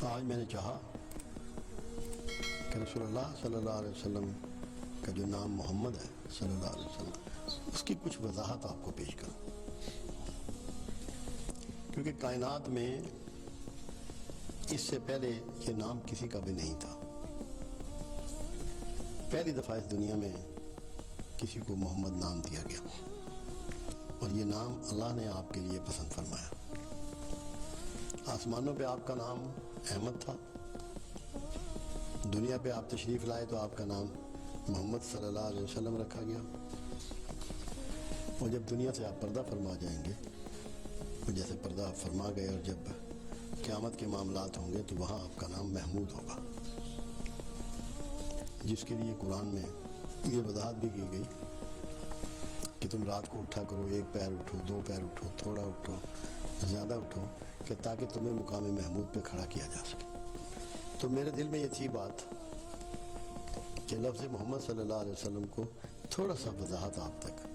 آج میں نے چاہا کہ رسول اللہ صلی اللہ علیہ وسلم کا جو نام محمد ہے صلی اللہ علیہ وسلم، اس کی کچھ وضاحت آپ کو پیش کروں، کیونکہ کائنات میں اس سے پہلے یہ نام کسی کا بھی نہیں تھا۔ پہلی دفعہ اس دنیا میں کسی کو محمد نام دیا گیا، اور یہ نام اللہ نے آپ کے لیے پسند فرمایا۔ آسمانوں پہ آپ کا نام احمد تھا، دنیا پہ آپ تشریف لائے تو آپ کا نام محمد صلی اللہ علیہ وسلم رکھا گیا، اور جب دنیا سے آپ پردہ فرما جائیں گے، جیسے پردہ آپ فرما گئے، اور جب قیامت کے معاملات ہوں گے تو وہاں آپ کا نام محمود ہوگا، جس کے لیے قرآن میں یہ وضاحت بھی کی گئی کہ تم رات کو اٹھا کرو، ایک پیر اٹھو، دو پیر اٹھو، تھوڑا اٹھو، زیادہ اٹھو، کہ تاکہ تمہیں مقام محمود پہ کھڑا کیا جا سکے۔ تو میرے دل میں یہ تھی بات کہ لفظ محمد صلی اللہ علیہ وسلم کو تھوڑا سا وضاحت آپ تک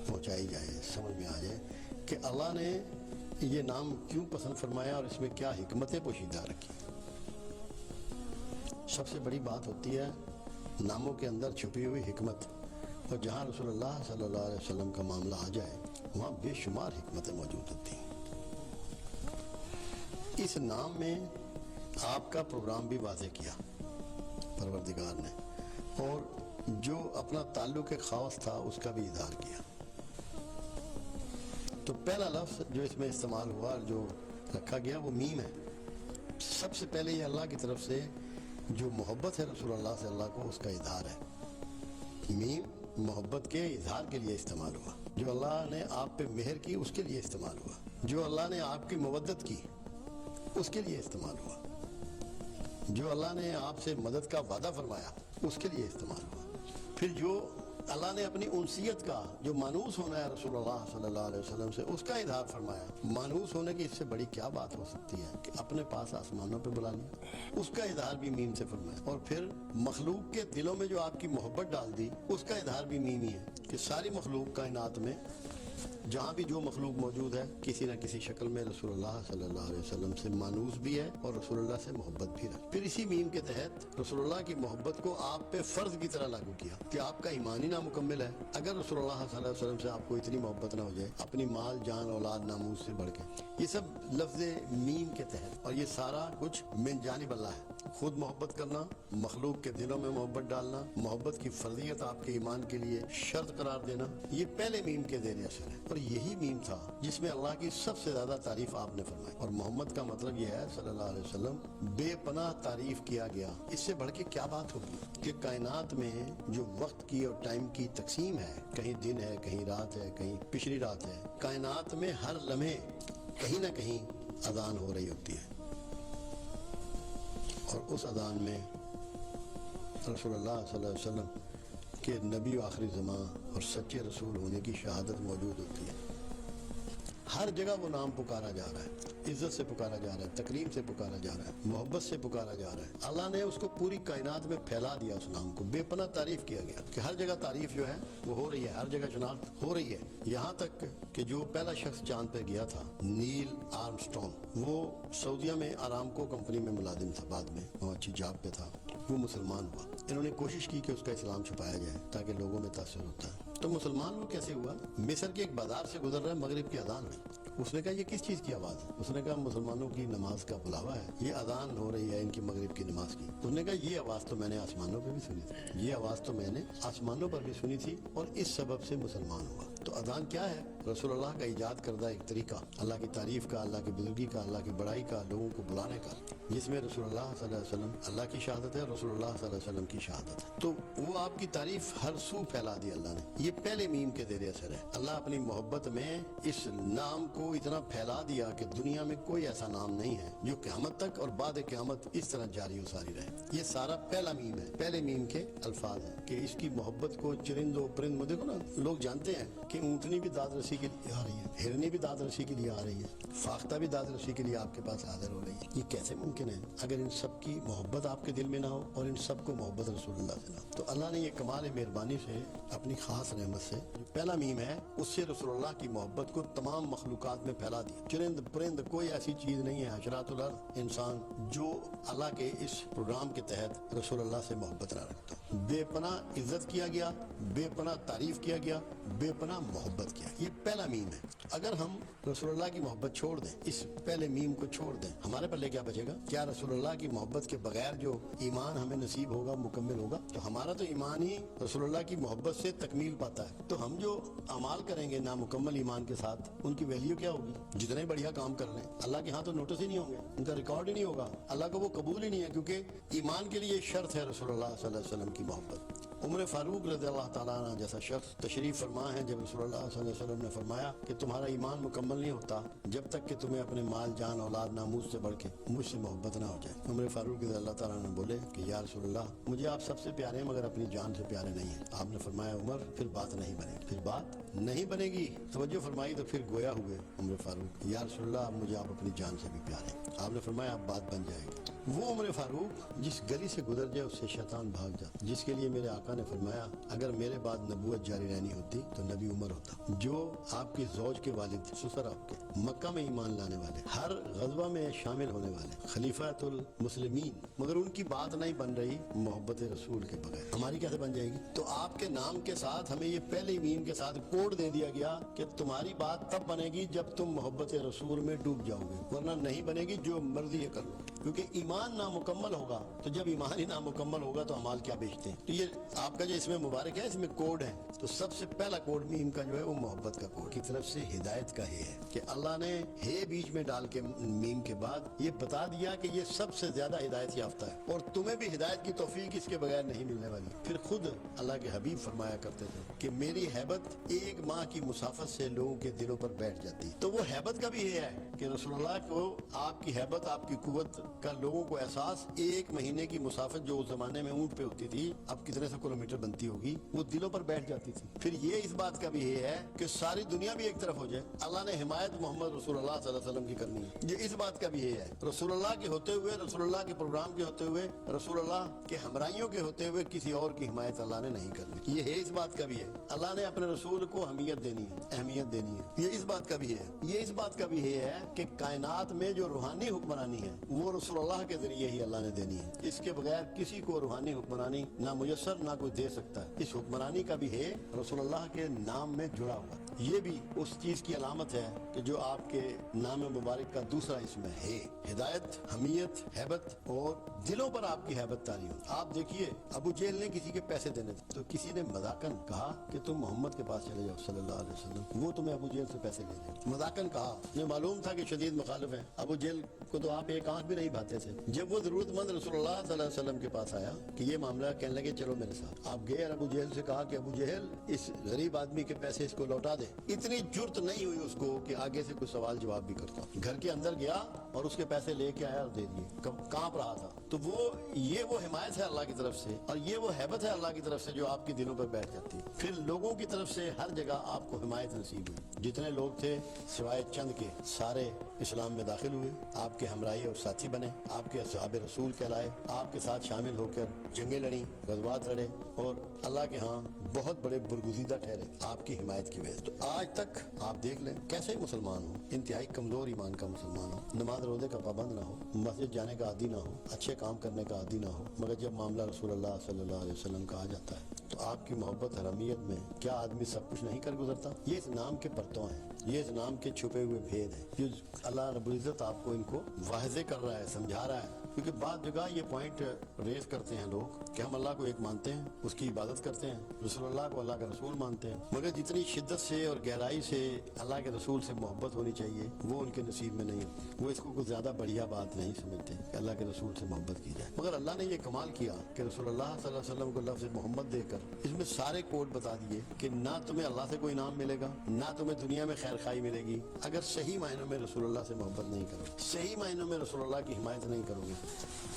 پہنچائی جائے، سمجھ میں آ جائے کہ اللہ نے یہ نام کیوں پسند فرمایا اور اس میں کیا حکمتیں پوشیدہ رکھی۔ سب سے بڑی بات ہوتی ہے ناموں کے اندر چھپی ہوئی حکمت، اور جہاں رسول اللہ صلی اللہ علیہ وسلم کا معاملہ آ جائے وہاں بے شمار حکمتیں موجود ہوتی ہیں۔ اس نام میں آپ کا پروگرام بھی واضح کیا پروردگار نے، اور جو اپنا تعلق خاص تھا اس کا بھی اظہار کیا۔ تو پہلا لفظ جو اس میں استعمال ہوا، جو رکھا گیا، وہ میم ہے۔ سب سے پہلے یہ اللہ کی طرف سے جو محبت ہے رسول اللہ سے اللہ کو، اس کا اظہار ہے۔ میم محبت کے اظہار کے لیے استعمال ہوا، جو اللہ نے آپ پہ مہر کی اس کے لیے استعمال ہوا، جو اللہ نے آپ کی مودت کی اس کے لیے استعمال ہوا، جو اللہ نے آپ سے مدد کا وعدہ فرمایا اس کے لیے استعمال ہوا، پھر جو اللہ نے اپنی انسیت کا، جو مانوس ہونا ہے رسول اللہ صلی اللہ علیہ وسلم سے، اس کا اظہار فرمایا۔ مانوس ہونے کی اس سے بڑی کیا بات ہو سکتی ہے کہ اپنے پاس آسمانوں پہ بلا لیا، اس کا اظہار بھی میم سے فرمایا۔ اور پھر مخلوق کے دلوں میں جو آپ کی محبت ڈال دی، اس کا اظہار بھی میم ہی ہے کہ ساری مخلوق کائنات میں جہاں بھی جو مخلوق موجود ہے کسی نہ کسی شکل میں رسول اللہ صلی اللہ علیہ وسلم سے مانوس بھی ہے اور رسول اللہ سے محبت بھی رکھ۔ پھر اسی میم کے تحت رسول اللہ کی محبت کو آپ پہ فرض کی طرح لاگو کیا کہ آپ کا ایمان ہی نامکمل ہے اگر رسول اللہ صلی اللہ علیہ وسلم سے آپ کو اتنی محبت نہ ہو جائے، اپنی مال، جان، اولاد، ناموس سے بڑھ کے۔ یہ سب لفظ میم کے تحت، اور یہ سارا کچھ من جانب اللہ ہے۔ خود محبت کرنا، مخلوق کے دلوں میں محبت ڈالنا، محبت کی فرضیت آپ کے ایمان کے لیے شرط قرار دینا، یہ پہلے میم کے زیر اثر ہے، اور یہی میم تھا جس میں اللہ کی سب سے زیادہ تعریف آپ نے فرمائی۔ اور محمد کا مطلب یہ ہے صلی اللہ علیہ وسلم، بے پناہ تعریف کیا گیا۔ اس سے بڑھ کے کیا بات ہوگی کہ کائنات میں جو وقت کی اور ٹائم کی تقسیم ہے، کہیں دن ہے، کہیں رات ہے، کہیں پچھلی رات ہے، کائنات میں ہر لمحے کہیں نہ کہیں اذان ہو رہی ہوتی ہے، اور اس اذان میں رسول اللہ صلی اللہ علیہ وسلم کے نبی و آخری زمان اور سچے رسول ہونے کی شہادت موجود ہوتی ہے۔ ہر جگہ وہ نام پکارا جا رہا ہے، عزت سے پکارا جا رہا ہے، تکریم سے پکارا جا رہا ہے، محبت سے پکارا جا رہا ہے۔ اللہ نے اس کو پوری کائنات میں پھیلا دیا، اس نام کو بے پناہ تعریف کیا گیا کہ ہر جگہ تعریف جو ہے وہ ہو رہی ہے، ہر جگہ شناخت ہو رہی ہے۔ یہاں تک کہ جو پہلا شخص چاند پہ گیا تھا، نیل آرمسٹرانگ، وہ سعودیہ میں آرامکو کمپنی میں ملازم تھا، بعد میں وہ اچھی جاب پہ تھا، وہ مسلمان ہوا۔ انہوں نے کوشش کی کہ اس کا اسلام چھپایا جائے تاکہ لوگوں میں تاثر ہوتا ہے۔ تو مسلمان وہ کیسے ہوا؟ مصر کے ایک بازار سے گزر رہا ہے مغرب کی اذان میں، اس نے کہا یہ کس چیز کی آواز ہے؟ اس نے کہا مسلمانوں کی نماز کا بلاوا ہے، یہ اذان ہو رہی ہے ان کی مغرب کی نماز کی۔ اس نے کہا یہ آواز تو میں نے آسمانوں پہ بھی سنی تھی، یہ آواز تو میں نے آسمانوں پر بھی سنی تھی، اور اس سبب سے مسلمان ہوا۔ تو اذان کیا ہے؟ رسول اللہ کا ایجاد کردہ ایک طریقہ، اللہ کی تعریف کا، اللہ کی بزرگی کا، اللہ کی بڑائی کا، لوگوں کو بلانے کا، جس میں رسول اللہ صلی اللہ علیہ وسلم، اللہ کی شہادت ہے، رسول اللہ صلی اللہ علیہ وسلم کی شہادت ہے۔ تو وہ آپ کی تعریف ہر سو پھیلا دی اللہ نے۔ یہ پہلے میم کے زیر اثر ہے۔ اللہ اپنی محبت میں اس نام کو اتنا پھیلا دیا کہ دنیا میں کوئی ایسا نام نہیں ہے جو قیامت تک اور بعد قیامت اس طرح جاری و ساری رہے۔ یہ سارا پہلا میم ہے، پہلے میم کے الفاظ ہیں کہ اس کی محبت کو چرند و پرند میں، دیکھو نا، لوگ جانتے ہیں کہ اونٹنی بھی داد رسی کے لیے آ رہی ہے, ہرنی بھی داد رسی کے لیے آ رہی ہے, فاختہ بھی داد رسی کے لیے آپ کے پاس حاضر ہو رہی ہے. یہ کیسے ممکن ہے اگر ان سب کی محبت آپ کے دل میں نہ ہو اور ان سب کو محبت رسول اللہ سے نہ ہو؟ تو اللہ نے یہ کمال مہربانی سے اپنی خاص رحمت سے جو پہلا میم ہے اس سے رسول اللہ کی محبت کو تمام مخلوقات میں پھیلا دیا. چرند پرند کوئی ایسی چیز نہیں ہے, حشرات الارض انسان, جو اللہ کے اس پروگرام کے تحت رسول اللہ سے محبت نہ رکھتا. بے پناہ عزت کیا گیا, بے پناہ تعریف کیا گیا, بے پناہ محبت کیا. یہ پہلا میم ہے. اگر ہم رسول اللہ کی محبت چھوڑ دیں, اس پہلے میم کو چھوڑ دیں, ہمارے پلے کیا بچے گا؟ کیا رسول اللہ کی محبت کے بغیر جو ایمان ہمیں نصیب ہوگا مکمل ہوگا؟ تو ہمارا تو ایمان ہی رسول اللہ کی محبت سے تکمیل پاتا ہے. تو ہم جو اعمال کریں گے نامکمل ایمان کے ساتھ, ان کی ویلیو کیا ہوگی؟ جتنے بڑھیا کام کر لیں اللہ کے ہاں تو نوٹس ہی نہیں ہوں گے, ان کا ریکارڈ ہی نہیں ہوگا, اللہ کو وہ قبول ہی نہیں ہے, کیونکہ ایمان کے لیے شرط ہے رسول اللہ صلی اللہ علیہ وسلم کی محبت. عمر فاروق رضی اللہ تعالیٰ عنہ جیسا شخص تشریف فرما ہے جب رسول اللہ صلی اللہ علیہ وسلم نے فرمایا کہ تمہارا ایمان مکمل نہیں ہوتا جب تک کہ تمہیں اپنے مال جان اولاد ناموس سے بڑھ کے مجھ سے محبت نہ ہو جائے. عمر فاروق رضی اللہ تعالیٰ عنہ بولے کہ یا رسول اللہ, مجھے آپ سب سے پیارے ہیں مگر اپنی جان سے پیارے نہیں ہیں. آپ نے فرمایا عمر پھر بات نہیں بنے گی, پھر بات نہیں بنے گی. توجہ فرمائی تو پھر گویا ہوئے عمر فاروق, یا رسول اللہ مجھے آپ اپنی جان سے بھی پیارے ہیں. آپ نے فرمایا اب بات بن جائے گی. وہ عمر فاروق جس گلی سے گزر جائے اس سے شیطان بھاگ جاتا, جس کے لیے میرے آقا نے فرمایا اگر میرے بعد نبوت جاری رہنی ہوتی تو نبی عمر ہوتا. جو آپ کے زوج کے والد, سسر آپ کے, مکہ میں ایمان لانے والے, ہر غزوہ میں شامل ہونے والے, خلیفۃ المسلمین, مگر ان کی بات نہیں بن رہی محبت رسول کے بغیر, ہماری کیسے بن جائے گی؟ تو آپ کے نام کے ساتھ ہمیں یہ پہلے میم کے ساتھ کوڈ دے دیا گیا کہ تمہاری بات تب بنے گی جب تم محبت رسول میں ڈوب جاؤ گے, ورنہ نہیں بنے گی, جو مرضی کر لو. کیونکہ ایمان نامکمل ہوگا, تو جب ایمان ہی نامکمل ہوگا تو اعمال کیا بیچتے ہیں؟ تو یہ آپ کا جو اس میں مبارک ہے, اس میں کوڈ ہے. تو سب سے پہلا کوڈ میم کا جو ہے وہ محبت کا کوڈ کی طرف سے ہدایت کا ہے کہ اللہ نے ہے بیچ میں ڈال کے میم کے بعد یہ بتا دیا کہ یہ سب سے زیادہ ہدایت یافتہ ہے اور تمہیں بھی ہدایت کی توفیق اس کے بغیر نہیں ملنے والی. پھر خود اللہ کے حبیب فرمایا کرتے تھے کہ میری ہیبت ایک ماہ کی مسافت سے لوگوں کے دلوں پر بیٹھ جاتی. تو وہ ہیبت کا بھی یہ ہے کہ رسول اللہ کو آپ کی ہیبت, آپ کی قوت کا لوگوں کو احساس ایک مہینے کی مسافت جو اس زمانے میں اونٹ پہ ہوتی تھی اب کتنے سو کلومیٹر بنتی ہوگی, وہ دلوں پر بیٹھ جاتی تھی. پھر یہ اس بات کا بھی یہ ہے کہ ساری دنیا بھی ایک طرف ہو جائے, اللہ نے حمایت محمد رسول اللہ صلی اللہ علیہ وسلم کی کرنی ہے. یہ اس بات کا بھی یہ ہے, رسول اللہ کے ہوتے ہوئے, رسول اللہ کے پروگرام کے ہوتے ہوئے, رسول اللہ کے ہمراہیوں کے ہوتے ہوئے کسی اور کی حمایت اللہ نے نہیں کرنی. یہ ہے اس بات کا بھی ہے, اللہ نے اپنے رسول کو اہمیت دینی ہے, اہمیت دینی ہے. یہ اس بات کا بھی ہے, یہ اس بات کا بھی یہ ہے کہ کائنات میں جو روحانی حکمرانی ہے وہ رسول اللہ کے ذریعے ہی اللہ نے دینی ہے. اس کے بغیر کسی کو روحانی حکمرانی نہ میسر نہ کوئی دے سکتا ہے. اس حکمرانی کا بھی ہے رسول اللہ کے نام میں جڑا ہوا. یہ بھی اس چیز کی علامت ہے کہ جو آپ کے نام مبارک کا دوسرا اسم ہے, ہدایت, حمیت, ہیبت, اور دلوں پر آپ کی ہیبت تاری ہو. آپ دیکھیے ابو جہل نے کسی کے پیسے دینے تھے تو کسی نے مذاقن کہا کہ تم محمد کے پاس چلے جاؤ صلی اللہ علیہ وسلم, وہ تمہیں ابو جہل سے پیسے لے لیں. مذاقن کہا, مجھے معلوم تھا کہ شدید مخالف ہیں, ابو جہل کو تو آپ ایک آنکھ بھی نہیں بھاتے تھے. جب وہ ضرورت مند رسول اللہ صلی اللہ علیہ وسلم کے پاس آیا کہ یہ معاملہ, کہنے لگے چلو میرے ساتھ. آپ گئے اور ابو جہل سے کہا کہ ابو جہل اس غریب آدمی کے پیسے اس کو لوٹا دے. اتنی جرت نہیں ہوئی اس کو کہ آگے سے کوئی سوال جواب بھی کرتا. گھر کے اندر گیا اور اس کے پیسے لے کے آیا اور دے دیے. کانپ رہا تھا. تو یہ وہ حمایت ہے اللہ کی طرف سے, اور یہ وہ ہیبت ہے اللہ کی طرف سے جو آپ کے دلوں پر بیٹھ جاتی ہے. پھر لوگوں کی طرف سے ہر جگہ آپ کو حمایت نصیب ہوئی. جتنے لوگ تھے سوائے چند کے سارے اسلام میں داخل ہوئے, آپ کے ہمراہی اور ساتھی بنے, آپ کے اصحاب رسول کہلائے, آپ کے ساتھ شامل ہو کر جنگیں لڑیں, غزوات لڑے, اور اللہ کے ہاں بہت بڑے برگزیدہ ٹھہرے آپ کی حمایت کی وجہ سے. تو آج تک آپ دیکھ لیں کیسے مسلمان ہو, انتہائی کمزور ایمان کا مسلمان ہو, نماز روزے کا پابند نہ ہو, مسجد جانے کا عادی نہ ہو, اچھے کام کرنے کا عادی نہ ہو, مگر جب معاملہ رسول اللہ صلی اللہ علیہ وسلم کا آ جاتا ہے تو آپ کی محبت حرمیت میں کیا آدمی سب کچھ نہیں کر گزرتا؟ یہ اس نام کے پرتوں ہیں, یہ اس نام کے چھپے ہوئے بھید ہیں جو اللہ رب العزت آپ کو ان کو واضح کر رہا ہے, سمجھا رہا ہے. کیونکہ بعض جگہ یہ پوائنٹ ریز کرتے ہیں لوگ کہ ہم اللہ کو ایک مانتے ہیں, اس کی عبادت کرتے ہیں, رسول اللہ کو اللہ کا رسول مانتے ہیں, مگر جتنی شدت سے اور گہرائی سے اللہ کے رسول سے محبت ہونی چاہیے وہ ان کے نصیب میں نہیں. وہ اس کو کوئی زیادہ بڑھیا بات نہیں سمجھتے کہ اللہ کے رسول سے محبت کی جائے. مگر اللہ نے یہ کمال کیا کہ رسول اللہ صلی اللہ علیہ وسلم کو لفظ محمد دے کر اس میں سارے کوڈ بتا دیے کہ نہ تمہیں اللہ سے کوئی انعام ملے گا, نہ تمہیں دنیا میں خیر خائی ملے گی اگر صحیح معنوں میں رسول اللہ سے محبت نہیں کرو, صحیح معنوں میں رسول اللہ کی حمایت نہیں کرو گے.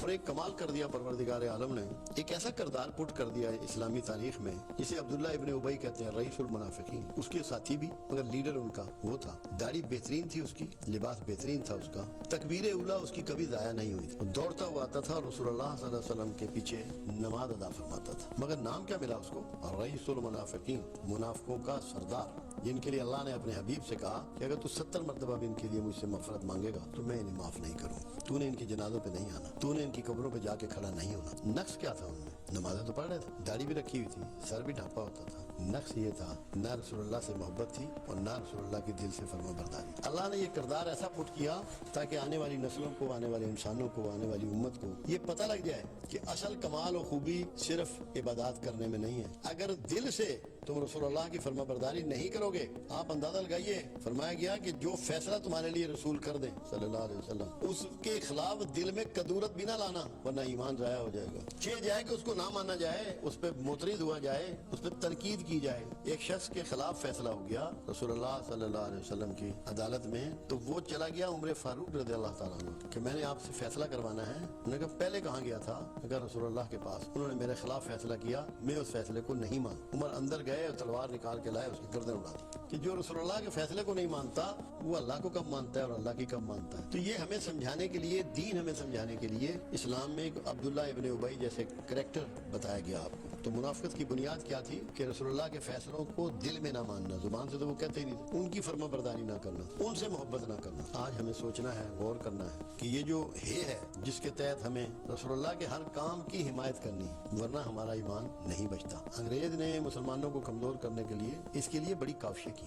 اور ایک کمال کر دیا پروردگار عالم نے، ایک ایسا کردار پٹ کر دیا ہے اسلامی تاریخ میں جسے عبداللہ ابن ابی کہتے ہیں، رئیس المنافقین، اس کے ساتھی بھی مگر لیڈر ان کا وہ تھا، داڑھی بہترین تھی اس کی، لباس بہترین تھا اس کا، تکبیر اولا اس کی کبھی ضائع نہیں ہوئی تھی، دوڑتا ہوا آتا تھا رسول اللہ صلی اللہ علیہ وسلم کے پیچھے نماز ادا فرماتا تھا، مگر نام کیا ملا اس کو؟ رئیس المنافقین، منافقوں کا سردار، جن کے لیے اللہ نے اپنے حبیب سے کہا کہ اگر تو 70 مرتبہ بھی ان کے لیے مجھ سے مغفرت مانگے گا تو میں انہیں معاف نہیں کروں، تو نے ان کے جنازوں پہ نہیں آنا، تو نے ان کی قبروں پہ جا کے کھڑا نہیں ہونا۔ نقص کیا تھا ان میں؟ نمازیں تو پڑھ رہے تھے، داڑھی بھی رکھی ہوئی تھی، سر بھی ڈھانپا ہوتا تھا، نقص یہ تھا نہ رسول اللہ سے محبت تھی اور نہ رسول اللہ کے دل سے فرما برداری۔ اللہ نے یہ کردار ایسا پٹ کیا تاکہ آنے والی نسلوں کو، آنے والے انسانوں کو، آنے والی امت کو یہ پتہ لگ جائے کہ اصل کمال و خوبی صرف عبادات کرنے میں نہیں ہے، اگر دل سے تم رسول اللہ کی فرما برداری نہیں کرو گے، آپ اندازہ لگائیے، فرمایا گیا کہ جو فیصلہ تمہارے لیے رسول کر دیں صلی اللہ علیہ وسلم، اس کے خلاف دل میں کدورت بھی نہ لانا ورنہ ایمان ضائع ہو جائے گا۔ چاہے جائے کہ اس کو نہ مانا جائے، اس پہ معترض ہوا جائے، اس پہ تنقید کی جائے۔ ایک شخص کے خلاف فیصلہ ہو گیا رسول اللہ صلی اللہ علیہ وسلم کی عدالت میں، تو وہ چلا گیا عمر فاروق رضی اللہ تعالیٰ عنہ کہ میں نے آپ سے فیصلہ کروانا ہے۔ انہوں نے کہا پہلے کہاں گیا تھا؟ اگر رسول اللہ کے پاس، انہوں نے میرے خلاف فیصلہ کیا، میں اس فیصلے کو نہیں مان۔ عمر اندر گئے اور تلوار نکال کے لائے، اس کی گردن اڑا دی کہ جو رسول اللہ کے فیصلے کو نہیں مانتا وہ اللہ کو کب مانتا ہے اور اللہ کی کب مانتا ہے۔ تو یہ ہمیں سمجھانے کے لیے، دین ہمیں سمجھانے کے لیے اسلام میں ایک عبداللہ ابن ابی جیسے کریکٹر بتایا گیا آپ کو۔ تو منافقت کی بنیاد کیا تھی کہ رسول اللہ کے فیصلوں کو دل میں نہ ماننا، زبان سے تو وہ کہتے ہی نہیں تھے، ان کی فرما برداری نہ کرنا، ان سے محبت نہ کرنا۔ آج ہمیں سوچنا ہے، غور کرنا ہے کہ یہ جو ہے جس کے تحت ہمیں رسول اللہ کے ہر کام کی حمایت کرنی ہے، ورنہ ہمارا ایمان نہیں بچتا۔ انگریز نے مسلمانوں کو کمزور کرنے کے لیے اس کے لیے بڑی کاوشیں کی۔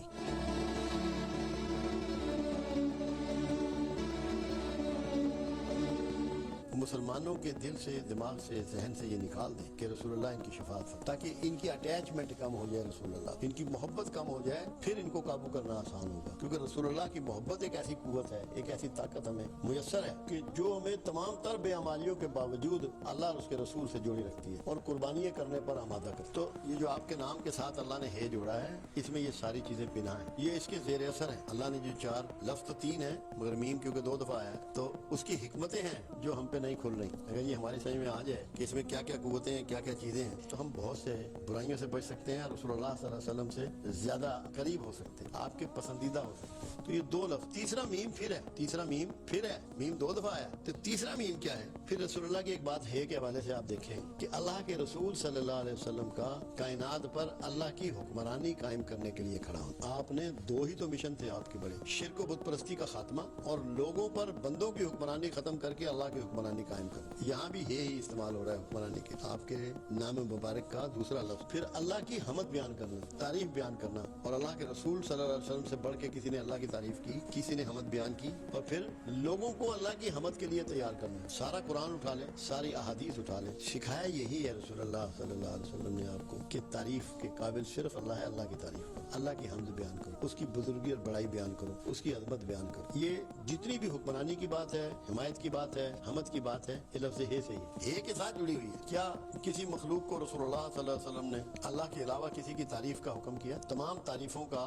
مسلمانوں کے دل سے، دماغ سے، ذہن سے یہ نکال دیں کہ رسول اللہ ان کی شفاعت فرمائے، تاکہ ان کی اٹیچمنٹ کم ہو جائے رسول اللہ، ان کی محبت کم ہو جائے، پھر ان کو قابو کرنا آسان ہوگا۔ کیونکہ رسول اللہ کی محبت ایک ایسی قوت ہے، ایک ایسی طاقت ہمیں میسر ہے کہ جو ہمیں تمام تر بے عمالیوں کے باوجود اللہ اور اس کے رسول سے جوڑی رکھتی ہے اور قربانیاں کرنے پر آمادہ کرتی ہے۔ تو یہ جو آپ کے نام کے ساتھ اللہ نے ہے جوڑا ہے، اس میں یہ ساری چیزیں پنہا ہیں، یہ اس کے زیر اثر ہیں۔ اللہ نے جو 4 لفظ تو 3 ہیں مگر میم کیونکہ 2 دفعہ آیا ہے، تو اس کی حکمتیں ہیں جو ہم پہ نہیں کھل رہی۔ اگر یہ ہماری سمجھ میں آ جائے کہ اس میں کیا کیا قوتیں ہیں، کیا کیا چیزیں ہیں، تو ہم بہت سے برائیوں سے بچ سکتے ہیں، رسول اللہ صلی اللہ علیہ وسلم سے زیادہ قریب ہو سکتے ہیں، آپ کے پسندیدہ ہو سکتے ہیں۔ تو یہ 2 لفظ، تیسرا میم پھر ہے، تیسرا میم پھر ہے، میم 2 دفعہ آیا، تو تیسرا میم کیا ہے؟ پھر رسول اللہ کی ایک بات ہے کے حوالے سے آپ دیکھیں کہ اللہ کے رسول صلی اللہ علیہ وسلم کا کائنات پر اللہ کی حکمرانی قائم کرنے کے لیے کھڑا ہوں۔ آپ نے 2 ہی تو مشن تھے آپ کے بڑے، شرک و بت پرستی کا خاتمہ اور لوگوں پر بندوں کی حکمرانی ختم کر کے اللہ کی حکمرانی قائم کرنا۔ یہاں بھی یہ ہی استعمال ہو رہا ہے حکمرانی کے، آپ کے نام مبارک کا دوسرا لفظ۔ پھر اللہ کی حمد بیان کرنا، تعریف بیان کرنا، اور اللہ کے رسول صلی اللہ علیہ وسلم سے بڑھ کے کسی نے اللہ کی تعریف کی، کسی نے حمد بیان کی، اور پھر لوگوں کو اللہ کی حمد کے لیے تیار کرنا۔ سارا قرآن اٹھا لے، ساری احادیث اٹھا لے، سکھایا یہی ہے رسول اللہ صلی اللہ علیہ وسلم نے آپ کو کہ تعریف کے قابل صرف اللہ ہے، اللہ کی تعریف کرو، اللہ کی حمد بیان کرو، اس کی بزرگی اور بڑائی بیان کرو، اس کی عظمت بیان کرو۔ یہ جتنی بھی حکمرانی کی بات ہے، حمایت کی بات ہے، حمد کی بات ہے، یہ لفظ ہے صحیح ہے کے ساتھ جڑی ہوئی ہے۔ کیا کسی مخلوق کو رسول اللہ صلی اللہ علیہ وسلم نے اللہ کے علاوہ کسی کی تعریف کا حکم کیا؟ تمام تعریفوں کا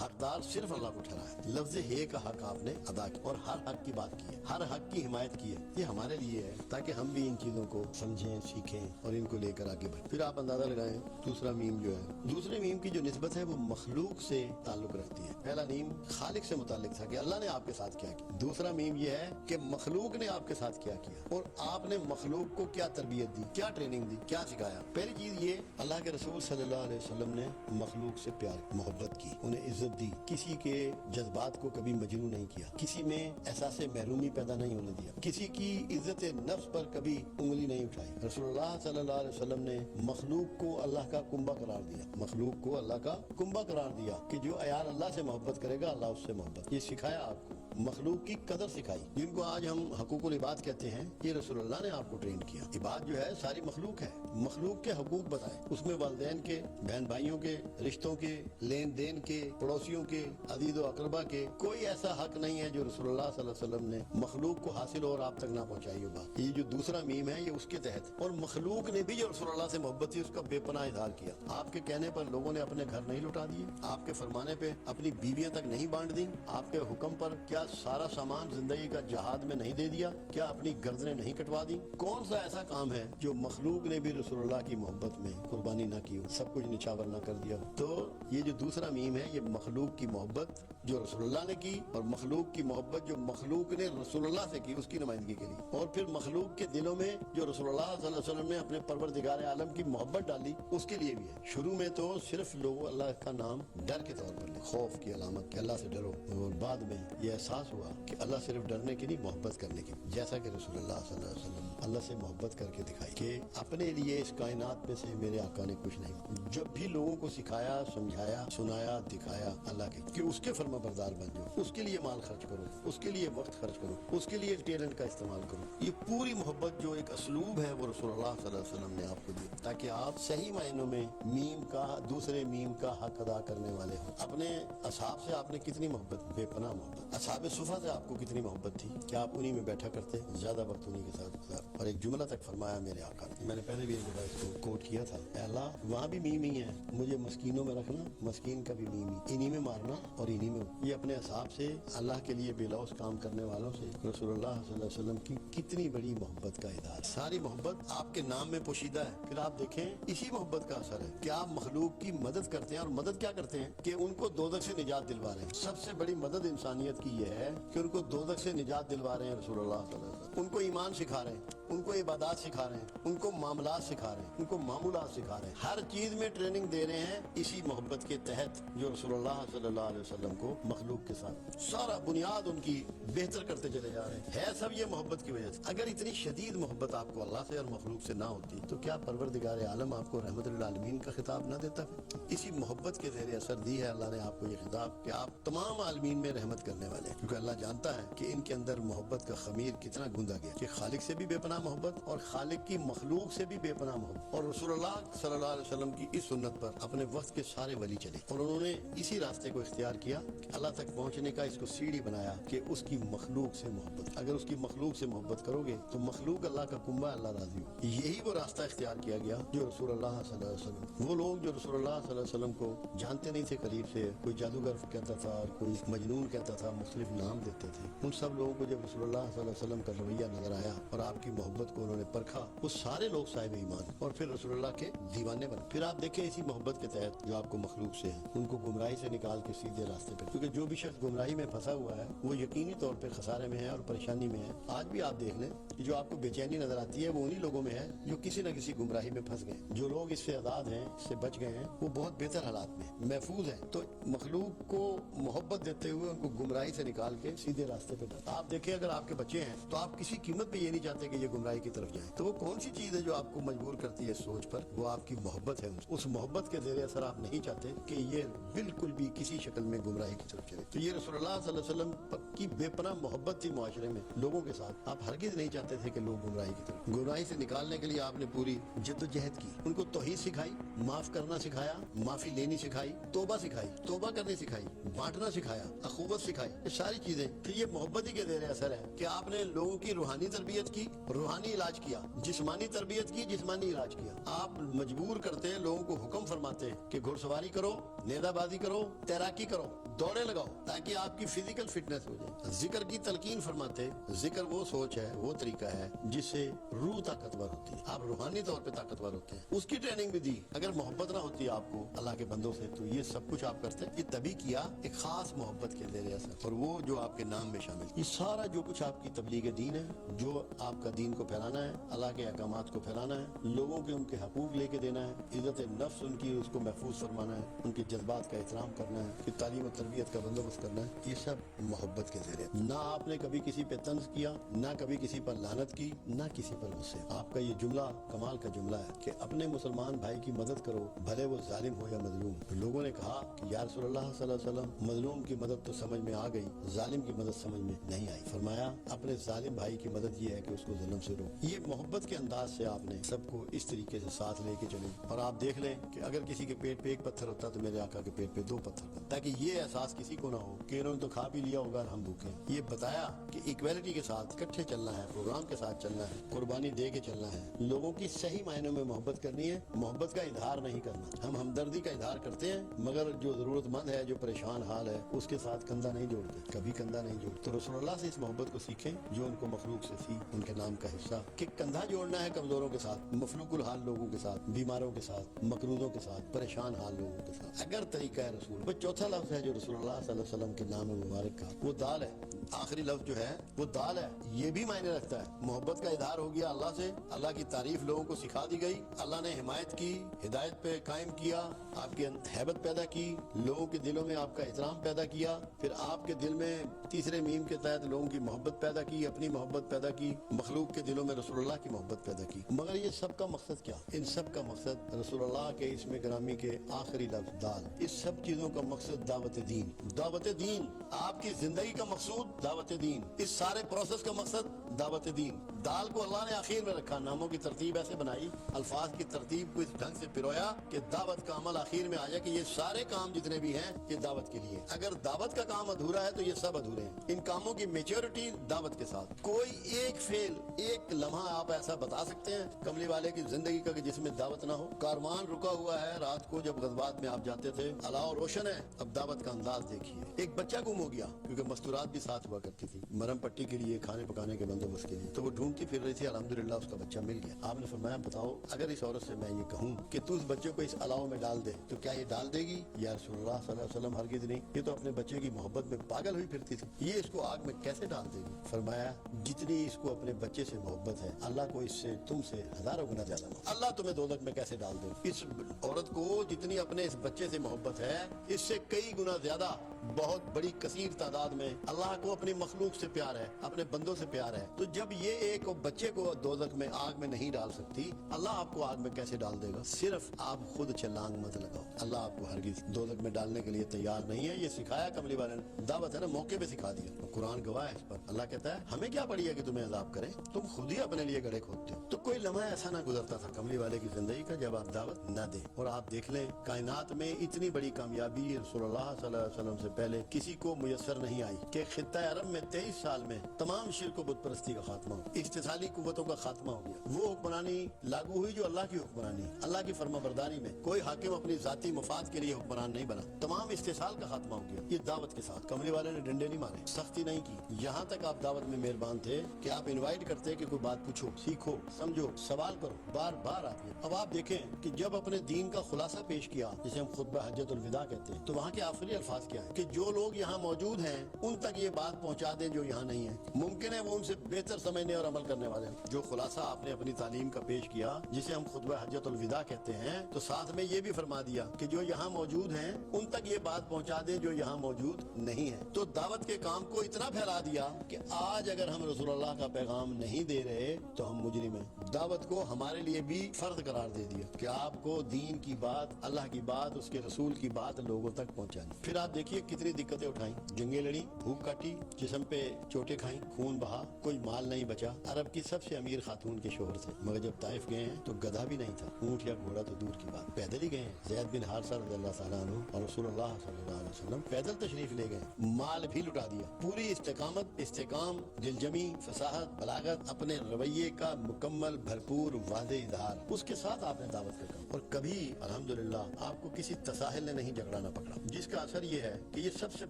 حقدار صرف اللہ کو ٹھہرا ہے، لفظ ہے کا حق آپ نے ادا کیا اور ہر حق کی بات کی ہے، ہر حق کی حمایت کی ہے۔ یہ ہمارے لیے ہے تاکہ ہم بھی ان چیزوں کو سمجھیں، سیکھیں اور ان کو لے کر آگے بڑھیں۔ پھر آپ اندازہ لگائیں دوسرا میم جو ہے، دوسرے میم کی جو نسبت ہے وہ مخلوق سے تعلق رکھتی ہے۔ پہلا میم خالق سے متعلق تھا کہ اللہ نے آپ کے ساتھ کیا کیا، دوسرا میم یہ ہے کہ مخلوق نے آپ کے ساتھ کیا کیا اور آپ نے مخلوق کو کیا تربیت دی، کیا ٹریننگ دی، کیا سکھایا۔ پہلی چیز یہ، اللہ کے رسول صلی اللہ علیہ وسلم نے مخلوق سے پیار، محبت کی، انہیں عزت دی، کسی کے جذبات کو کبھی مجروح نہیں کیا، کسی میں احساس محرومی پیدا نہیں ہونے دیا، کسی کی عزت نفس پر کبھی انگلی نہیں اٹھائی۔ رسول اللہ صلی اللہ علیہ وسلم نے مخلوق کو اللہ کا کنبہ قرار دیا، مخلوق کو اللہ کا کنبہ قرار دیا کہ جو عیال اللہ سے محبت کرے گا اللہ اس سے محبت، یہ سکھایا آپ کو، مخلوق کی قدر سکھائی، جن کو آج ہم حقوق العباد کہتے ہیں، یہ رسول اللہ نے آپ کو ٹرین کیا۔ عباد جو ہے ساری مخلوق ہے، مخلوق کے حقوق بتائے، اس میں والدین کے، بہن بھائیوں کے، رشتوں کے، لین دین کے، پڑوسیوں کے، عزیز و اقربا کے، کوئی ایسا حق نہیں ہے جو رسول اللہ صلی اللہ علیہ وسلم نے مخلوق کو حاصل ہو اور آپ تک نہ پہنچائی ہو بات۔ یہ جو دوسرا میم ہے یہ اس کے تحت، اور مخلوق نے بھی جو رسول اللہ سے محبت تھی اس کا بے پناہ اظہار کیا۔ آپ کے کہنے پر لوگوں نے اپنے گھر نہیں لٹا دیے، آپ کے فرمانے پہ اپنی بیویاں تک نہیں بانٹ دی، آپ کے حکم پر کیا سارا سامان زندگی کا جہاد میں نہیں دے دیا؟ کیا اپنی گردنیں نہیں کٹوا دی؟ کون سا ایسا کام ہے جو مخلوق نے بھی رسول اللہ کی محبت میں قربانی نہ کی ہو، سب کچھ نچھاور نہ کر دیا ہو؟ تو یہ جو دوسرا میم ہے، یہ مخلوق کی محبت جو رسول اللہ نے کی، اور مخلوق کی محبت جو مخلوق نے رسول اللہ سے کی، اس کی نمائندگی کے لیے، اور پھر مخلوق کے دلوں میں جو رسول اللہ صلی اللہ علیہ وسلم نے اپنے پروردگار عالم کی محبت ڈالی، اس کے لیے بھی ہے۔ شروع میں تو صرف لوگوں اللہ کا نام ڈر کے طور پر لے، خوف کی علامت کہ اللہ سے ڈرو، اور بعد میں یہ احساس ہوا کہ اللہ صرف ڈرنے کی نہیں، محبت کرنے کی، جیسا کہ رسول اللہ صلی اللہ علیہ وسلم اللہ سے محبت کر کے دکھائی کہ اپنے لیے اس کائنات میں سے میرے آقا نے کچھ نہیں، جب بھی لوگوں کو سکھایا، سمجھایا، سنایا، دکھایا اللہ کے کہ اس کے فرما بردار بن جاؤ، اس کے لیے مال خرچ کرو، اس کے لیے وقت خرچ کرو، اس کے لیے ٹیلنٹ کا استعمال کرو۔ یہ پوری محبت جو ایک اسلوب ہے وہ رسول اللہ صلی اللہ علیہ وسلم نے آپ کو دیا، تاکہ آپ صحیح معنوں میں میم کا، دوسرے میم کا حق ادا کرنے والے ہوں۔ اپنے اصحاب سے آپ نے کتنی محبت، بے پناہ محبت۔ اصحاب صفا سے آپ کو کتنی محبت تھی کہ آپ انہی میں بیٹھا کرتے، زیادہ وقت انہی کے ساتھ گزار۔ اور ایک جملہ تک فرمایا میرے آقا نے، میں نے پہلے بھی ایک دفعہ اس کو کوٹ کیا تھا، اے اللہ وہاں بھی میم ہی ہے، مجھے مسکینوں میں رکھنا، مسکین کا بھی میم ہی، انہی میں مارنا اور انہی میں۔ یہ اپنے اصحاب سے، اللہ کے لیے بے لوث کام کرنے والوں سے رسول اللہ صلی اللہ علیہ وسلم کی کتنی بڑی محبت کا اظہار۔ ساری محبت آپ کے نام میں پوشیدہ ہے۔ پھر آپ دیکھیں اسی محبت کا اثر ہے کہ آپ مخلوق کی مدد کرتے ہیں، اور مدد کیا کرتے ہیں کہ ان کو دوزخ سے نجات دلوا رہے ہیں۔ سب سے بڑی مدد انسانیت کی یہ ہے کہ ان کو دوزخ سے نجات دلوا رہے ہیں رسول اللہ صلی اللہ علیہ وسلم۔ ان کو ایمان سکھا رہے ہیں، ان کو عبادات سکھا رہے ہیں، ان کو معاملات سکھا رہے ہیں، ان کو معمولات سکھا رہے ہیں، ہر چیز میں ٹریننگ دے رہے ہیں اسی محبت کے تحت جو رسول اللہ صلی اللہ علیہ وسلم کو مخلوق کے ساتھ سارا بنیاد ان کی بہتر کرتے چلے جا رہے ہیں۔ ہے سب یہ محبت کی وجہ سے۔ اگر اتنی شدید محبت آپ کو اللہ سے اور مخلوق سے نہ ہوتی تو کیا پروردگار عالم آپ کو رحمت للعالمین کا خطاب نہ دیتا؟ اسی محبت کے زیر اثر دی ہے اللہ نے آپ کو یہ خطاب کہ آپ تمام عالمین میں رحمت کرنے والے ہیں، کیونکہ اللہ جانتا ہے کہ ان کے اندر محبت کا خمیر کتنا گوندا گیا، کہ خالق سے بھی بے پناہ محبت اور خالق کی مخلوق سے بھی بے پناہ محبت۔ اور رسول اللہ صلی اللہ علیہ وسلم کی اس سنت پر اپنے وقت کے سارے ولی چلے، اور انہوں نے اسی راستے کو اختیار کیا کہ اللہ تک پہنچنے کا اس کو سیڑھی بنایا کہ اس کی مخلوق سے محبت۔ اگر اس کی مخلوق سے محبت کرو گے تو مخلوق اللہ کا کنبہ، اللہ راضی ہو۔ یہی وہ راستہ اختیار کیا گیا جو رسول اللہ صلی اللہ علیہ وسلم، وہ لوگ جو رسول اللہ صلی اللہ علیہ وسلم کو جانتے نہیں تھے قریب سے، کوئی جادوگر کہتا تھا، کوئی مجنون کہتا تھا، مختلف نام دیتے تھے، ان سب لوگوں کو جب رسول اللہ صلی اللہ علیہ وسلم کا رویہ نظر آیا اور آپ کی محبت کو انہوں نے پرکھا، وہ سارے لوگ صاحب ایمان اور پھر رسول اللہ کے دیوانے بنے۔ پھر آپ دیکھیں اسی محبت کے تحت جو آپ کو مخلوق سے ہیں ان کو گمراہی سے نکال کے سیدھے راستے پہ، کیونکہ جو بھی شخص گمراہی میں پھنسا ہوا ہے وہ یقینی طور پہ خسارے میں ہے اور پریشانی میں ہے۔ آج بھی آپ دیکھ لیں کہ جو آپ کو بے چینی نظر آتی ہے وہ انہی لوگوں میں ہے جو کسی نہ کسی گمراہی میں پھنس گئے۔ جو لوگ اس سے آزاد ہیں، اس سے بچ گئے ہیں، وہ بہت بہتر حالات میں محفوظ ہیں۔ تو مخلوق کو محبت دیتے ہوئے ان کو گمراہی سے نکال کے سیدھے راستے پہ ڈالتا۔ آپ دیکھیں اگر آپ کے بچے ہیں تو آپ کسی قیمت پہ یہ نہیں چاہتے کہ یہ گمراہی کی طرف جائیں، تو وہ کون سی چیز ہے جو آپ کو مجبور کرتی ہے سوچ پر؟ وہ آپ کی محبت ہے۔ اس محبت کے زیر اثر آپ نہیں چاہتے کہ یہ بالکل بھی کسی شکل میں گمراہی کی طرف چلے۔ تو یہ رسول اللہ صلی اللہ علیہ وسلم کی بے پناہ محبت تھی معاشرے میں لوگوں کے ساتھ۔ آپ ہرگز نہیں چاہتے تھے کہ لوگ گمراہی کی طرف۔ گمراہی سے نکالنے کے لیے آپ نے پوری جدوجہد کی، ان کو توحید سکھائی، معاف کرنا سکھایا، معافی لینی سکھائی، توبہ سکھائی، توبہ کرنی سکھائی، بانٹنا سکھایا، اخوت سکھائی، یہ ساری چیزیں۔ پھر یہ محبت ہی کے زیر اثر ہے کہ آپ نے لوگوں کی روحانی تربیت کی، روحانی علاج کیا، جسمانی تربیت کی، جسمانی علاج کیا۔ آپ مجبور کرتے ہیں، لوگوں کو حکم فرماتے ہیں کہ گھڑ سواری کرو، نیزہ بازی کرو، تیراکی کرو، دوڑے لگاؤ تاکہ آپ کی فزیکل فٹنس ہو جائے۔ ذکر کی تلقین فرماتے، ذکر وہ سوچ ہے، وہ طریقہ ہے جس سے روح طاقتور ہوتی ہے، آپ روحانی طور پہ طاقتور ہوتے ہیں۔ اس کی ٹریننگ بھی دی۔ اگر محبت نہ ہوتی آپ کو اللہ کے بندوں سے تو یہ سب کچھ آپ کرتے۔ یہ تبھی کیا ایک خاص محبت کے زیر اثر، اور وہ جو آپ کے نام میں شامل۔ یہ سارا جو کچھ آپ کی تبلیغ دین ہے، جو آپ کا دین کو پھیلانا ہے، اللہ کے احکامات کو پھیلانا ہے، لوگوں کے ان کے حقوق لے کے دینا ہے، عزت نفس ان کی اس کو محفوظ فرمانا ہے، ان کے جذبات کا احترام کرنا ہے، کہ تعلیم و تربیت کا بندوبست کرنا ہے، یہ سب محبت کے ذریعے۔ نہ آپ نے کبھی کسی پہ طنز کیا، نہ کبھی کسی پر لعنت کی، نہ کسی پر غصے۔ آپ کا یہ جملہ کمال کا جملہ ہے کہ اپنے مسلمان بھائی کی مدد کرو، بھلے وہ ظالم ہو یا مظلوم۔ لوگوں نے کہا کہ یا رسول اللہ صلی اللہ علیہ وسلم، مظلوم کی مدد تو سمجھ میں آ گئی، ظالم کی مدد سمجھ میں نہیں آئی۔ فرمایا اپنے ظالم بھائی کی مدد یہ ہے کہ اس کو ظلم سے روک۔ یہ محبت کے انداز سے آپ نے سب کو اس طریقے سے ساتھ لے کے چلے۔ اور آپ دیکھ لیں کہ اگر کسی کے پیٹ پہ ایک پتھر ہوتا تو میرے آقا کے پیٹ پہ 2 پتھر، تاکہ یہ احساس کسی کو نہ ہو کہ انہوں نے تو کھا بھی لیا ہوگا اور ہم بھوکے ہیں۔ یہ بتایا کہ ایکویلٹی کے ساتھ اکٹھے چلنا ہے، پروگرام احترام کے ساتھ چلنا ہے, قربانی دے کے چلنا ہے, لوگوں کی صحیح معنوں میں محبت کرنی ہے, محبت کا اظہار نہیں کرنا. ہم ہمدردی کا اظہار کرتے ہیں مگر جو ضرورت مند ہے, جو پریشان حال ہے, اس کے ساتھ کندھا نہیں جوڑتے, کبھی کندھا نہیں جوڑتے. تو رسول اللہ سے اس محبت کو سیکھیں جو ان کو مخلوق سے تھی, ان کے نام کا حصہ, کہ کندھا جوڑنا ہے کمزوروں کے ساتھ, مفلوق الحال لوگوں کے ساتھ, بیماروں کے ساتھ, مقروضوں کے ساتھ, پریشان حال لوگوں کے ساتھ, اگر طریقہ ہے رسول. وہ چوتھا لفظ ہے جو رسول اللہ صلی اللہ علیہ وسلم کے نام مبارک کا, وہ دال ہے. آخری لفظ جو ہے وہ دال ہے, یہ بھی معنی رکھتا ہے. محبت کا اظہار ہو گیا اللہ سے, اللہ کی تعریف لوگوں کو سکھا دی گئی, اللہ نے حمایت کی, ہدایت پہ قائم کیا, آپ کی ہیبت پیدا کی, لوگوں کے دلوں میں آپ کا احترام پیدا کیا, پھر آپ کے دل میں تیسرے میم کے تحت لوگوں کی محبت پیدا کی, اپنی محبت پیدا کی, مخلوق کے دلوں میں رسول اللہ کی محبت پیدا کی. مگر یہ سب کا مقصد کیا؟ ان سب کا مقصد رسول اللہ کے اسم گرامی کے آخری لفظ دال, اس سب چیزوں کا مقصد دعوت دین. دعوت دین, آپ کی زندگی کا مقصود دعوت دین, اس سارے پروسیس کا مقصد دعوت دین. دال کو اللہ نے آخر میں رکھا, ناموں کی ترتیب ایسے بنائی, الفاظ کی ترتیب کو اس ڈھنگ سے پرویا کہ دعوت کا عمل آخر میں آ جائے کہ یہ سارے کام جتنے بھی ہیں یہ دعوت کے لیے. اگر دعوت کا کام ادھورا ہے تو یہ سب ادھورے ہیں. ان کاموں کی میچورٹی دعوت کے ساتھ. کوئی ایک فعل, ایک لمحہ آپ ایسا بتا سکتے ہیں کملی والے کی زندگی کا کہ جس میں دعوت نہ ہو؟ کاروان رکا ہوا ہے رات کو جب غزوات میں آپ جاتے تھے, علاؤ روشن ہے, اب دعوت کا انداز دیکھیے. ایک بچہ گم ہو گیا کیونکہ مستورات بھی ساتھ ہوا کرتی تھی, مرم پٹی کے لیے, کھانے پکانے کے بندوبست کے لیے, تو وہ ڈھونڈتی پھر رہی تھی, الحمدللہ اس کا بچہ مل گیا. آپ نے فرمایا بتاؤ اگر اس عورت سے میں یہ کہوں کہ تو اس بچے کو اس علاؤ میں ڈال دے تو کیا یہ ڈال دے گی؟ یا رسول اللہ صلی اللہ علیہ وسلم ہرگز نہیں, یہ تو اپنے بچے کی محبت میں پاگل ہوئی پھرتی تھی, یہ اس کو آگ میں کیسے ڈال دے گی؟ فرمایا جتنی اس کو اپنے بچے سے محبت ہے اللہ کو اس سے تم سے ہزاروں گنا زیادہ محبت. اللہ تمہیں دوزخ میں کیسے ڈال دے؟ اس عورت کو جتنی اپنے اس بچے سے محبت ہے اس سے کئی گنا زیادہ, بہت بڑی کثیر تعداد میں اللہ کو اپنی مخلوق سے پیار ہے, اپنے بندوں سے پیار ہے. تو جب یہ ایک بچے کو دوزخ میں آگ میں نہیں ڈال سکتی, اللہ آپ کو آگ میں کیسے ڈال دے گا؟ صرف آپ خود چھلانگ مت لگاؤ, اللہ آپ کو ہرگز دوزخ میں ڈالنے کے لیے تیار نہیں ہے. یہ سکھایا کملی والے نے, دعوت ہے نا, موقع پہ سکھا دیا. قرآن گواہ ہے اس پر. اللہ کہتا ہے ہمیں کیا پڑی ہے کہ تمہیں عذاب کریں, تم خود ہی اپنے لیے گڑھے کھودتے ہو. تو کوئی لمحہ ایسا نہ گزرتا تھا کملی والے کی زندگی کا جب آپ دعوت نہ دیں. اور آپ دیکھ لیں کائنات میں اتنی بڑی کامیابی رسول اللہ صلی اللہ علیہ وسلم سے پہلے کسی کو میسر نہیں آئی کہ خطہ عرب میں 23 سال میں تمام شرک و بت پرستی کا خاتمہ ہو, استثالی قوتوں کا خاتمہ ہو گیا. وہ حکمرانی لاگو ہوئی جو اللہ کی حکمرانی, اللہ کی فرما برداری میں. کوئی حاکم اپنی ذاتی مفاد کے لیے حکمران نہیں بنا, تمام استحصال کا خاتمہ ہو گیا. یہ دعوت کے ساتھ. کملی والے نے ڈنڈے نہیں مارے, سختی نہیں کی. یہاں تک آپ دعوت میں مہربان تھے کہ آپ انوائٹ کرتے کہ کوئی بات پوچھو, سیکھو, سمجھو, سوال کرو, بار بار آتی ہے. اب آپ دیکھیں کہ جب اپنے دین کا خلاصہ پیش کیا جسے ہم خطبہ حجت الوداع کہتے ہیں, تو وہاں کے آخری الفاظ کیا ہے کہ جو لوگ یہاں موجود ہیں ان تک یہ بات پہنچا دیں جو یہاں نہیں ہے. ممکن ہے وہ ان سے بہتر سمجھنے اور عمل کرنے والے ہیں. جو خلاصہ آپ نے اپنی تعلیم کا پیش کیا جسے ہم خطبہ حجت الوداع کہتے ہیں, تو ساتھ میں یہ بھی فرما دیا کہ جو یہاں موجود ہیں ان تک یہ بات پہنچا دیں جو یہاں موجود نہیں ہے. تو دعوت کے کام کو اتنا پھیلا دیا کہ آج اگر ہم رسول اللہ کا پیغام نہیں دے رہے تو ہم مجرم ہیں. دعوت کو ہمارے لیے بھی فرض قرار دے دیا کہ آپ کو دین کی بات, اللہ کی بات, اس کے رسول کی بات لوگوں تک پہنچانی. پھر آپ دیکھیے کتنی دقتیں اٹھائیں, جنگیں لڑی, بھوک کاٹی, جسم پہ چوٹیں کھائیں, خون بہا, کوئی مال نہیں بچا. عرب کی سب سے امیر خاتون کے شوہر تھے, مگر جب طائف گئے ہیں تو گدھا بھی نہیں تھا, اونٹ یا گھوڑا تو دور کی بات, پیدل ہی گئے ہیں. زید بن حارثہ رضی اللہ تعالیٰ عنہ اور رسول اللہ صلی اللہ علیہ وسلم پیدل تشریف لے گئے, مال بھی لٹا دیا. پوری استقامت, استحکام, دلجمی, فصاحت, بلاغت, اپنے رویے کا مکمل بھرپور واضح اظہار, اس کے ساتھ آپ نے دعوت کا کام. اور کبھی الحمدللہ آپ کو کسی تساہل نے نہیں جھگڑا نہ پکڑا, جس کا اثر یہ ہے کہ یہ سب سے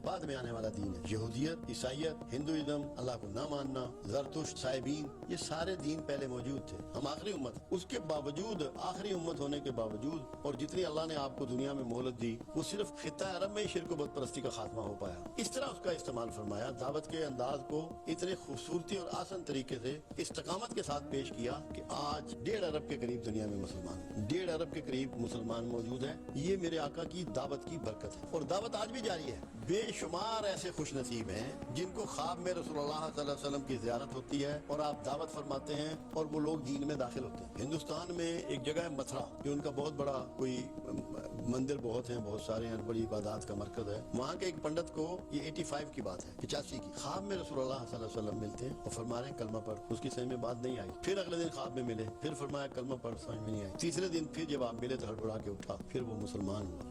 بعد میں آنے والا دین ہے. یہودیت, عیسائیت, ہندوازم, اللہ کو نہ ماننا, زرتشت, صائبین, یہ سارے دین پہلے موجود تھے. ہم آخری امت, اس کے باوجود, آخری امت ہونے کے باوجود, اور جتنی اللہ نے آپ کو دنیا میں مہلت دی, وہ صرف خطہ عرب میں شرک و بت پرستی کا خاتمہ ہو پایا. اس طرح اس کا استعمال فرمایا, دعوت کے انداز کو اتنے خوبصورتی اور آسان طریقے سے استقامت کے ساتھ پیش کیا کہ آج 1.5 ارب کے قریب دنیا میں مسلمان, 1.5 ارب کے قریب مسلمان موجود ہیں. یہ میرے آقا کی دعوت کی برکت ہے, اور دعوت آج بھی جاری ہے. بے شمار ایسے خوش نصیب ہیں جن کو خواب میں رسول اللہ صلی اللہ علیہ وسلم کی زیارت ہوتی ہے اور آپ دعوت فرماتے ہیں اور وہ لوگ دین میں داخل ہوتے ہیں. ہندوستان میں ایک جگہ ہے متھرا, جو ان کا بہت بڑا کوئی مندر بہت ہیں, بہت سارے ہیں, بڑی عبادات کا مرکز ہے. وہاں کے ایک پنڈت کو, یہ 85 کی بات ہے, 85 کی, خواب میں رسول اللہ صلی اللہ علیہ وسلم ملتے ہیں اور فرما رہے ہیں کلمہ پڑھ. اس کی سمجھ میں بات نہیں آئی. پھر اگلے دن خواب میں ملے, پھر فرمایا کلمہ پڑھ, سمجھ میں نہیں آئی. تیسرے دن پھر جب آپ ملے تو ہڑبڑا کے اٹھا, پھر وہ مسلمان ہوا.